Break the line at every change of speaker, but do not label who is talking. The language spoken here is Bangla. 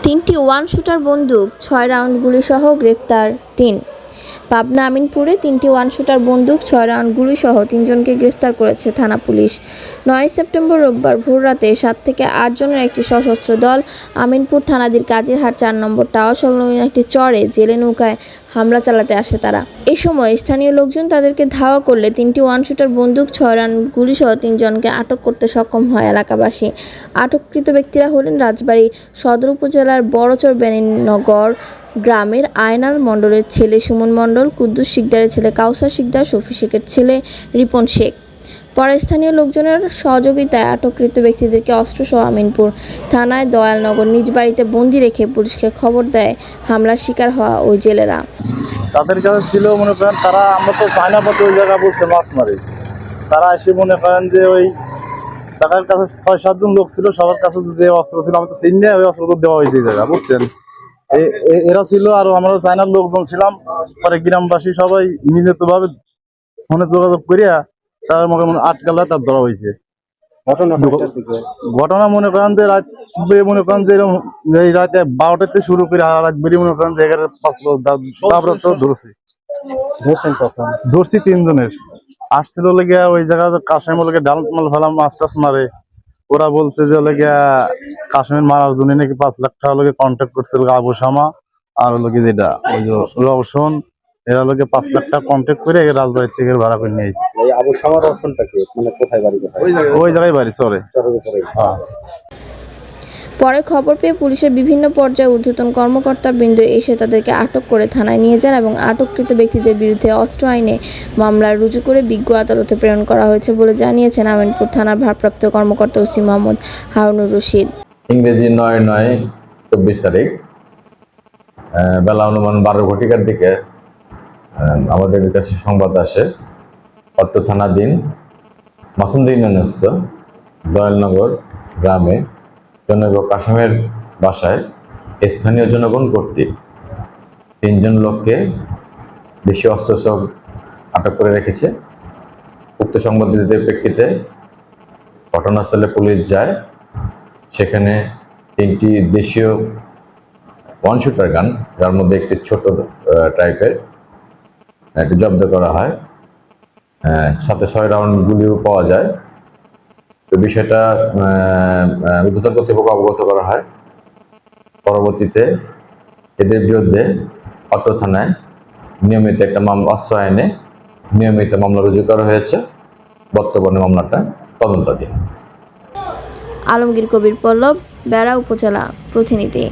তিনটি ওয়ান শুটার বন্দুক, ৬ রাউন্ড গুলিসহ গ্রেপ্তার ৩। পাবনা আমিনপুরে তিনটি ওয়ান শুটার বন্দুক, ৬ রাউন্ড গুলিসহ ৩ জনকে গ্রেফতার করেছে থানা পুলিশ। ৯ সেপ্টেম্বর রোববার ভোররাতে ৭ থেকে ৮ জনের একটি সশস্ত্র দল আমিনপুর থানাধীন কাজিরহাট ৪ নম্বর টাওয়ার সংলগ্ন একটি চরে জেলে নৌকায় হামলা চালাতে আসে তারা। এ সময় স্থানীয় লোকজন তাদেরকে ধাওয়া করলে তিনটি ওয়ান শুটার বন্দুক, ৬ রাউন্ড গুলিসহ ৩ জনকে আটক করতে সক্ষম হয় এলাকাবাসী। আটককৃত ব্যক্তিরা হলেন রাজবাড়ী সদর উপজেলার বড়চর বেনিনগর গ্রামের আয়নাল মণ্ডলের ছেলে সুমন মণ্ডল, কুদ্দুস শিকদারের ছেলে কাউসার শিকদার, শফি শেখের ছেলে রিপন শেখ। পরে স্থানীয় লোকজনের সহযোগিতায় আটককৃত ব্যক্তিদেরকে অস্ত্রসহ আমিনপুর থানায় দয়ালনগর নিজ বাড়িতে বন্দি রেখে পুলিশকে খবর দেয় হামলার শিকার হওয়া ওই জেলেরা।
তাদের কাছে ছিল মনে করেন তারা, আমরা তো চায়না পথে ওই জায়গা বলছে মাছ মারি, তারা এসে মনে করেন যে ওই তাদের কাছে ৬-৭ জন লোক ছিল, সবার কাছে যে অস্ত্র ছিল আমি তো চিনি ওই অস্ত্র দেওয়া হয়েছে এই জায়গা, বুঝছেন। এরা ছিল আর আমরা চায়নার লোকজন ছিলাম। পরে গ্রামবাসী সবাই মিলিতভাবে ফোনে যোগাযোগ করিয়া তার মনে আটকালে তার ধরা হয়েছে। ঘটনা মনে করেন যে রাত মনে করেন যে এই রাতে ১২টাতে শুরু করে রাত বেরিয়ে মনে করেন যে ১১-৫ ধরছি ৩ জনের। আসছিল লেগে ওই জায়গা কাশেম লোকে ডাল মাল ফেলাম, মাছ টাছ মারে। ওরা বলছে যে লেগে কাশ্মীর মারার জন্য নাকি ৫ লাখ টাকা লোকে কন্ট্যাক্ট করছিল আবু শামা আর লোকে যেটা ওই যে রওশন, এরা লোকে ৫ লাখ টাকা কন্ট্যাক্ট করে রাজবাড়ি থেকে ভাড়া করে নিয়েছে।
আবু শামার রওশনটা কি মানে কোথায় বাড়ি?
ওই জায়গায় বাড়ি চরে। হ্যাঁ।
পরে খবর পেয়ে পুলিশের বিভিন্ন পর্যায়ে ঊর্ধ্বতন কর্মকর্তাবৃন্দ এসে তাদেরকে আটক করে থানায় নিয়ে যান এবং আটককৃত ব্যক্তিদের বিরুদ্ধে অস্ত্র আইনে মামলা রুজু করে বিজ্ঞ আদালতে প্রেরণ করা হয়েছে বলে জানিয়েছেন আমিনপুর থানার ভারপ্রাপ্ত কর্মকর্তা ওসি মোহাম্মদ হারুনুর রশিদ।
ইংরেজি ৯/৯/২৪ তারিখ বেলা অনুমান ১২ ঘটিকার দিকে আমাদের কাছে সংবাদ আসে অত্র থানাধীন মাসুমদিন ইউনিয়নস্থ দয়ালনগর গ্রামে জনৈক কাশেমের বাসায় স্থানীয় জনগণ কর্তৃক ৩ জন লোককে দেশীয় অস্ত্রসহ আটক করে রেখেছে। উক্ত সংবাদের প্রেক্ষিতে ঘটনাস্থলে পুলিশ যায়। সেখানে ৩টি দেশীয় ওয়ান শুটার গান, যার মধ্যে একটি ছোট টাইপের একটি জব্দ করা হয়, সাথে ৬ রাউন্ড গুলিও পাওয়া যায়। তো বিষয়টা ঊর্ধ্বতন কর্তৃপক্ষ অবগত করা হয়। পরবর্তীতে এদের বিরুদ্ধে অত্র থানায় নিয়মিত একটা অস্ত্র আইনে নিয়মিত মামলা রুজু করা হয়েছে। বর্তমানে মামলাটা তদন্তাধীন।
আলমগীর কবির পল্লব, বেড়া উপজেলা প্রতিনিধি।